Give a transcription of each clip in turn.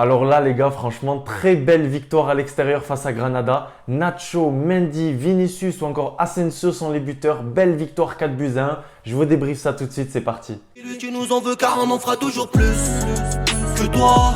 Alors là, les gars, franchement, très belle victoire à l'extérieur face à Granada. Nacho, Mendy, Vinicius ou encore Asensio sont les buteurs. Belle victoire 4 buts à 1. Je vous débriefe ça tout de suite, c'est parti. Tu nous en veux car on en fera toujours plus que toi.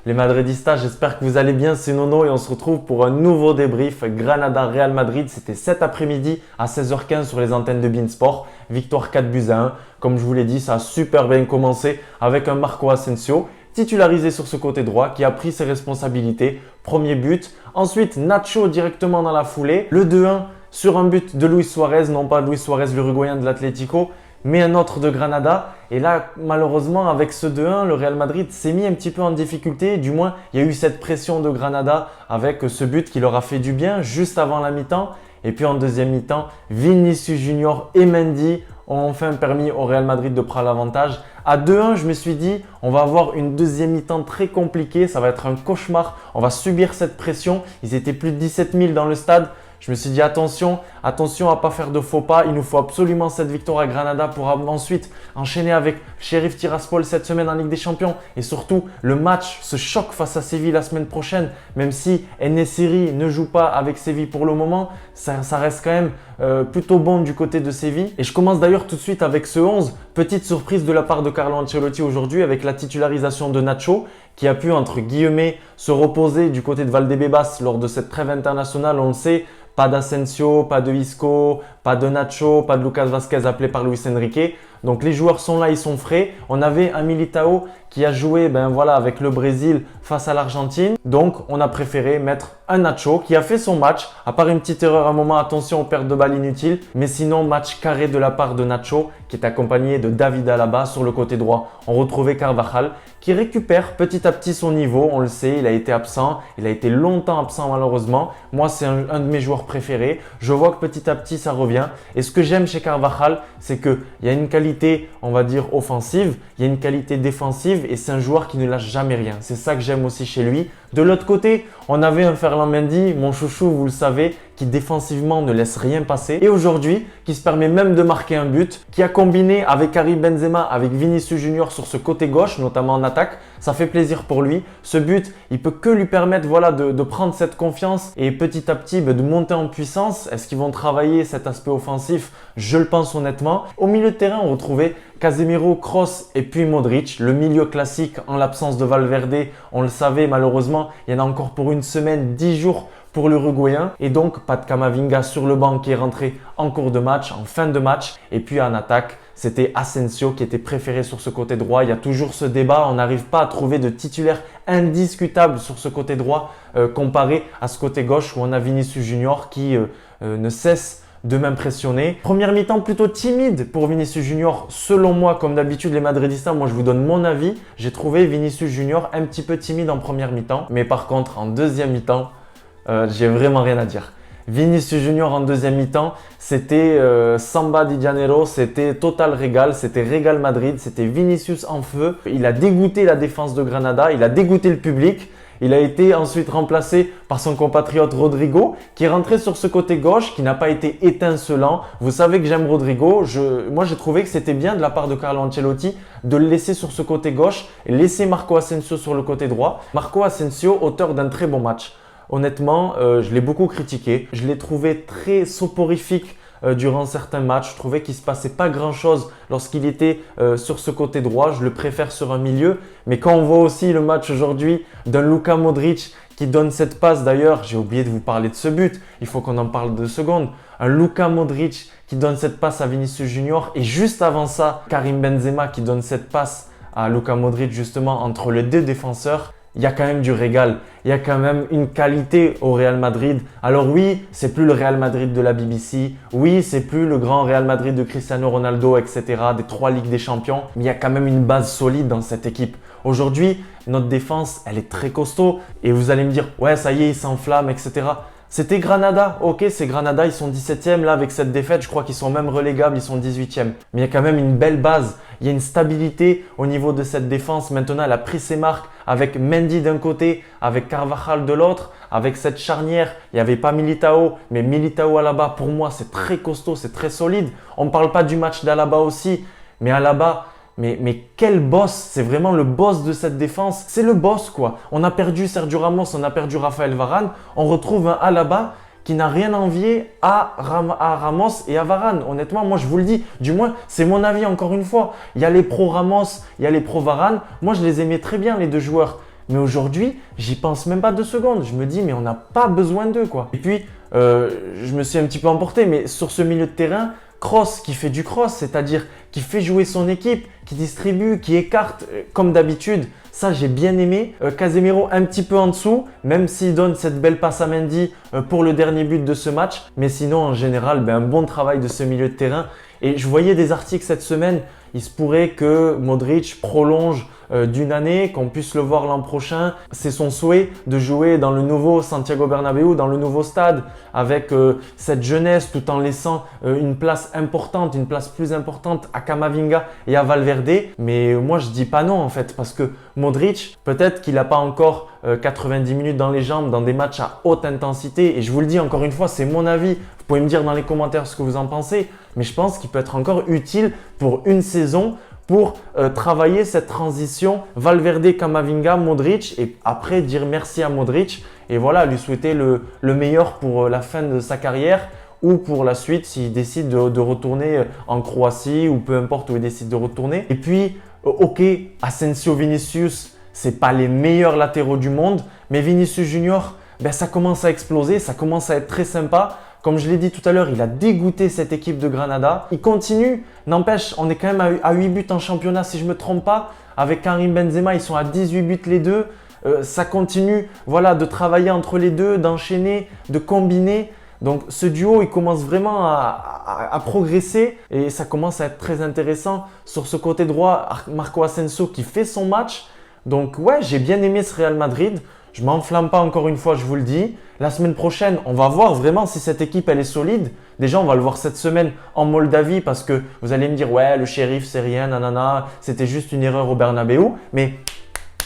Les Madridistas, j'espère que vous allez bien, c'est Nono et on se retrouve pour un nouveau débrief. Granada-Real Madrid, c'était cet après-midi à 16h15 sur les antennes de beIN Sport. Victoire 4 buts à 1. Comme je vous l'ai dit, ça a super bien commencé avec un Marco Asensio titularisé sur ce côté droit qui a pris ses responsabilités. Premier but. Ensuite, Nacho directement dans la foulée. Le 2-1 sur un but de Luis Suarez, non pas Luis Suarez l'Uruguayen de l'Atlético, mais un autre de Granada. Et là, malheureusement, avec ce 2-1, le Real Madrid s'est mis un petit peu en difficulté. Du moins, il y a eu cette pression de Granada avec ce but qui leur a fait du bien juste avant la mi-temps. Et puis en deuxième mi-temps, Vinicius Junior et Mendy ont enfin permis au Real Madrid de prendre l'avantage. À 2-1, je me suis dit, on va avoir une deuxième mi-temps très compliquée. Ça va être un cauchemar. On va subir cette pression. Ils étaient plus de 17 000 dans le stade. Je me suis dit attention à ne pas faire de faux pas. Il nous faut absolument cette victoire à Granada pour ensuite enchaîner avec Sheriff Tiraspol cette semaine en Ligue des Champions. Et surtout, le match, ce choc face à Séville la semaine prochaine. Même si En-Nesyri ne joue pas avec Séville pour le moment, ça reste quand même plutôt bon du côté de Séville. Et je commence d'ailleurs tout de suite avec ce 11. Petite surprise de la part de Carlo Ancelotti aujourd'hui avec la titularisation de Nacho qui a pu, entre guillemets, se reposer du côté de Valdebebas lors de cette trêve internationale. On le sait, pas d'Asensio, pas de Isco, pas de Nacho, pas de Lucas Vazquez appelé par Luis Enrique. Donc les joueurs sont là, ils sont frais. On avait un Militao qui a joué avec le Brésil face à l'Argentine. Donc on a préféré mettre un Nacho qui a fait son match. À part une petite erreur à un moment, attention aux pertes de balles inutiles. Mais sinon, match carré de la part de Nacho qui est accompagné de David Alaba sur le côté droit. On retrouvait Carvajal qui récupère petit à petit son niveau. On le sait, il a été absent. Il a été longtemps absent malheureusement. Moi, c'est un de mes joueurs préférés. Je vois que petit à petit, ça revient. Et ce que j'aime chez Carvajal, c'est qu'il y a une qualité, on va dire, offensive. Il y a une qualité défensive et c'est un joueur qui ne lâche jamais rien. C'est ça que j'aime aussi chez lui. De l'autre côté, on avait un Ferland Mendy, mon chouchou, vous le savez, qui défensivement ne laisse rien passer. Et aujourd'hui, qui se permet même de marquer un but, qui a combiné avec Karim Benzema, avec Vinicius Junior sur ce côté gauche, notamment en attaque. Ça fait plaisir pour lui. Ce but, il peut que lui permettre de prendre cette confiance et petit à petit de monter en puissance. Est-ce qu'ils vont travailler cet aspect offensif? Je le pense honnêtement. Au milieu de terrain, on retrouvait Casemiro, Kroos et puis Modric. Le milieu classique en l'absence de Valverde, on le savait malheureusement, il y en a encore pour une semaine, 10 jours pour l'Uruguayen. Et donc, pas de Camavinga sur le banc qui est rentré en cours de match, en fin de match. Et puis en attaque, c'était Asensio qui était préféré sur ce côté droit. Il y a toujours ce débat, on n'arrive pas à trouver de titulaire indiscutable sur ce côté droit comparé à ce côté gauche où on a Vinicius Junior qui ne cesse de m'impressionner. Première mi-temps plutôt timide pour Vinicius Junior. Selon moi, comme d'habitude, les Madridistas, moi je vous donne mon avis. J'ai trouvé Vinicius Junior un petit peu timide en première mi-temps. Mais par contre, en deuxième mi-temps, j'ai vraiment rien à dire. Vinicius Junior en deuxième mi-temps, c'était Samba di Janeiro, c'était total régal, c'était Real Madrid, c'était Vinicius en feu. Il a dégoûté la défense de Granada, il a dégoûté le public. Il a été ensuite remplacé par son compatriote Rodrigo qui est rentré sur ce côté gauche qui n'a pas été étincelant. Vous savez que j'aime Rodrigo. Moi, j'ai trouvé que c'était bien de la part de Carlo Ancelotti de le laisser sur ce côté gauche et laisser Marco Asensio sur le côté droit. Marco Asensio, auteur d'un très bon match. Honnêtement, je l'ai beaucoup critiqué. Je l'ai trouvé très soporifique durant certains matchs. Je trouvais qu'il ne se passait pas grand-chose lorsqu'il était sur ce côté droit. Je le préfère sur un milieu. Mais quand on voit aussi le match aujourd'hui d'un Luka Modric qui donne cette passe, d'ailleurs, j'ai oublié de vous parler de ce but. Il faut qu'on en parle 2 secondes. Un Luka Modric qui donne cette passe à Vinicius Junior. Et juste avant ça, Karim Benzema qui donne cette passe à Luka Modric justement entre les 2 défenseurs. Il y a quand même du régal, il y a quand même une qualité au Real Madrid. Alors oui, c'est plus le Real Madrid de la BBC, oui, c'est plus le grand Real Madrid de Cristiano Ronaldo, etc., des 3 Ligues des Champions, mais il y a quand même une base solide dans cette équipe. Aujourd'hui, notre défense, elle est très costaud et vous allez me dire, ouais, ça y est, il s'enflamme, etc. C'était Granada, ok, c'est Granada, ils sont 17e là avec cette défaite, je crois qu'ils sont même relégables, ils sont 18e. Mais il y a quand même une belle base, il y a une stabilité au niveau de cette défense. Maintenant, elle a pris ses marques avec Mendy d'un côté, avec Carvajal de l'autre, avec cette charnière. Il n'y avait pas Militao, mais Militao Alaba, pour moi, c'est très costaud, c'est très solide. On ne parle pas du match d'Alaba aussi, mais Alaba, mais quel boss! C'est vraiment le boss de cette défense. C'est le boss, quoi. On a perdu Sergio Ramos, on a perdu Raphaël Varane. On retrouve un Alaba qui n'a rien à envier à Ramos et à Varane. Honnêtement, moi je vous le dis, du moins c'est mon avis encore une fois. Il y a les pro Ramos, il y a les pro Varane. Moi je les aimais très bien les deux joueurs. Mais aujourd'hui, j'y pense même pas 2 secondes. Je me dis mais on n'a pas besoin d'eux quoi. Et puis, je me suis un petit peu emporté, mais sur ce milieu de terrain, Kroos qui fait du cross, c'est-à-dire qui fait jouer son équipe, qui distribue, qui écarte comme d'habitude. Ça, j'ai bien aimé. Casemiro un petit peu en dessous, même s'il donne cette belle passe à Mendy pour le dernier but de ce match. Mais sinon, en général, un bon travail de ce milieu de terrain. Et je voyais des articles cette semaine. Il se pourrait que Modric prolonge d'une année, qu'on puisse le voir l'an prochain. C'est son souhait de jouer dans le nouveau Santiago Bernabéu, dans le nouveau stade, avec cette jeunesse, tout en laissant une place importante, une place plus importante à Camavinga et à Valverde. Mais moi, je dis pas non en fait, parce que Modric, peut-être qu'il n'a pas encore 90 minutes dans les jambes, dans des matchs à haute intensité. Et je vous le dis encore une fois, c'est mon avis. Vous pouvez me dire dans les commentaires ce que vous en pensez. Mais je pense qu'il peut être encore utile pour une saison pour travailler cette transition Valverde, Camavinga, Modric et après dire merci à Modric et voilà, lui souhaiter le meilleur pour la fin de sa carrière ou pour la suite s'il décide de retourner en Croatie ou peu importe où il décide de retourner. Et puis, ok, Asensio, Vinicius, c'est pas les meilleurs latéraux du monde, mais Vinicius Junior, ça commence à exploser, ça commence à être très sympa. Comme je l'ai dit tout à l'heure, il a dégoûté cette équipe de Granada. Il continue, n'empêche, on est quand même à 8 buts en championnat si je ne me trompe pas. Avec Karim Benzema, ils sont à 18 buts les deux. Ça continue voilà, de travailler entre les deux, d'enchaîner, de combiner. Donc ce duo, il commence vraiment à progresser et ça commence à être très intéressant. Sur ce côté droit, Marco Asensio qui fait son match. Donc ouais, j'ai bien aimé ce Real Madrid. Je ne m'enflamme pas encore une fois, je vous le dis. La semaine prochaine, on va voir vraiment si cette équipe elle est solide. Déjà, on va le voir cette semaine en Moldavie parce que vous allez me dire « Ouais, le shérif, c'est rien, nanana, c'était juste une erreur au Bernabéu. » Mais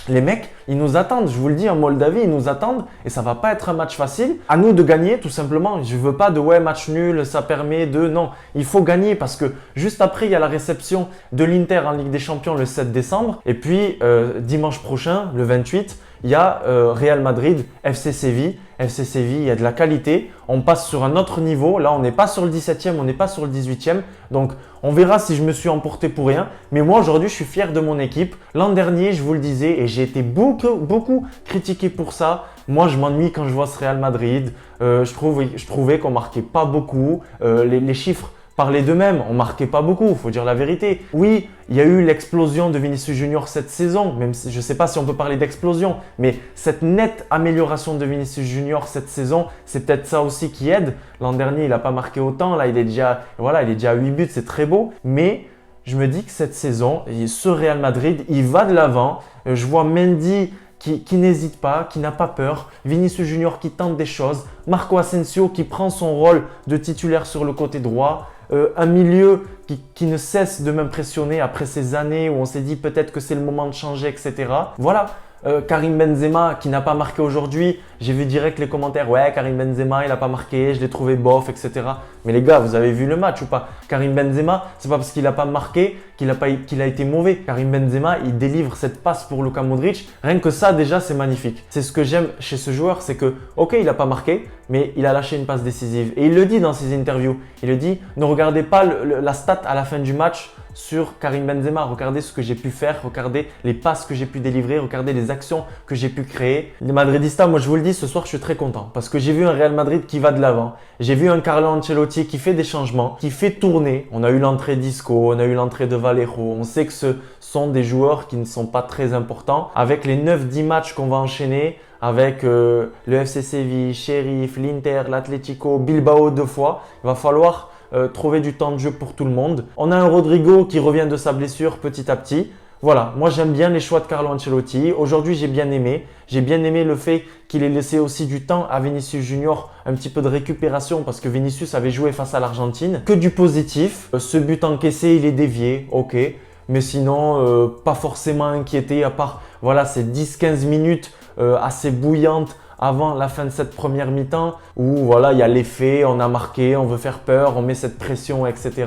les mecs, ils nous attendent. Je vous le dis, en Moldavie, ils nous attendent et ça ne va pas être un match facile. À nous de gagner, tout simplement. Je ne veux pas de « Ouais, match nul, ça permet de… » Non, il faut gagner parce que juste après, il y a la réception de l'Inter en Ligue des Champions le 7 décembre. Et puis, dimanche prochain, le 28, il y a Real Madrid, FC Séville. FC Séville, il y a de la qualité. On passe sur un autre niveau. Là, on n'est pas sur le 17e, on n'est pas sur le 18e. Donc, on verra si je me suis emporté pour rien. Mais moi, aujourd'hui, je suis fier de mon équipe. L'an dernier, je vous le disais, et j'ai été beaucoup critiqué pour ça. Moi, je m'ennuie quand je vois ce Real Madrid. Je trouvais qu'on marquait pas beaucoup. Les chiffres parlaient d'eux-mêmes, on marquait pas beaucoup, il faut dire la vérité. Oui, il y a eu l'explosion de Vinicius Junior cette saison, même si je ne sais pas si on peut parler d'explosion, mais cette nette amélioration de Vinicius Junior cette saison, c'est peut-être ça aussi qui aide. L'an dernier, il n'a pas marqué autant, là il est déjà à 8 buts, c'est très beau, mais je me dis que cette saison, ce Real Madrid, il va de l'avant. Je vois Mendy qui n'hésite pas, qui n'a pas peur, Vinicius Junior qui tente des choses, Marco Asensio qui prend son rôle de titulaire sur le côté droit, un milieu qui ne cesse de m'impressionner après ces années où on s'est dit peut-être que c'est le moment de changer, etc. Voilà, Karim Benzema qui n'a pas marqué aujourd'hui, j'ai vu direct les commentaires, ouais Karim Benzema il n'a pas marqué, je l'ai trouvé bof, etc. Mais les gars, vous avez vu le match ou pas? Karim Benzema, c'est pas parce qu'il n'a pas marqué qu'il a été mauvais. Karim Benzema, il délivre cette passe pour Luka Modric, rien que ça déjà c'est magnifique. C'est ce que j'aime chez ce joueur, c'est que ok il n'a pas marqué, mais il a lâché une passe décisive. Et il le dit dans ses interviews, il le dit, ne regardez pas la stat à la fin du match sur Karim Benzema, regardez ce que j'ai pu faire, regardez les passes que j'ai pu délivrer, regardez les actions que j'ai pu créer. Les Madridistas, moi je vous le dis, ce soir je suis très content parce que j'ai vu un Real Madrid qui va de l'avant. J'ai vu un Carlo Ancelotti qui fait des changements, qui fait tourner. On a eu l'entrée d'Isco, on a eu l'entrée de Vallejo. On sait que ce sont des joueurs qui ne sont pas très importants. Avec les 9-10 matchs qu'on va enchaîner, avec le FC Séville, Sheriff, l'Inter, l'Atlético, Bilbao 2 fois, il va falloir trouver du temps de jeu pour tout le monde. On a un Rodrigo qui revient de sa blessure petit à petit. Voilà, moi j'aime bien les choix de Carlo Ancelotti. Aujourd'hui, j'ai bien aimé. J'ai bien aimé le fait qu'il ait laissé aussi du temps à Vinicius Junior, un petit peu de récupération parce que Vinicius avait joué face à l'Argentine. Que du positif. Ce but encaissé, il est dévié, ok. Mais sinon, pas forcément inquiété à part voilà, ces 10-15 minutes assez bouillantes avant la fin de cette première mi-temps où voilà, il y a l'effet, on a marqué, on veut faire peur, on met cette pression, etc.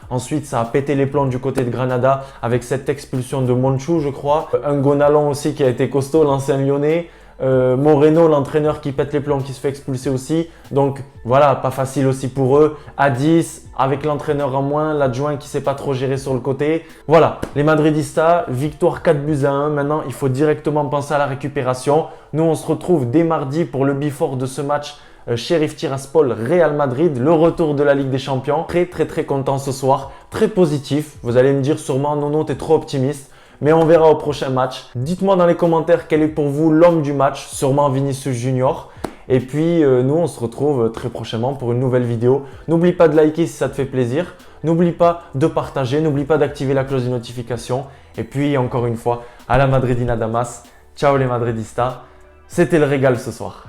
Ensuite, ça a pété les plombs du côté de Granada avec cette expulsion de Monchou, je crois. Un Gonalon aussi qui a été costaud, l'ancien lyonnais. Moreno, l'entraîneur qui pète les plombs, qui se fait expulser aussi. Donc voilà, pas facile aussi pour eux. À 10, avec l'entraîneur en moins, l'adjoint qui ne sait pas trop gérer sur le côté. Voilà, les Madridistas, victoire 4-1. Maintenant, il faut directement penser à la récupération. Nous, on se retrouve dès mardi pour le before de ce match Sheriff Tiraspol, Real Madrid, le retour de la Ligue des Champions. Très content ce soir, très positif. Vous allez me dire sûrement, Nono, t'es trop optimiste. Mais on verra au prochain match. Dites-moi dans les commentaires quel est pour vous l'homme du match, sûrement Vinicius Junior. Et puis nous, on se retrouve très prochainement pour une nouvelle vidéo. N'oublie pas de liker si ça te fait plaisir. N'oublie pas de partager, n'oublie pas d'activer la cloche de notification. Et puis encore une fois, à la Madridina Damas. Ciao les Madridistas. C'était le régal ce soir.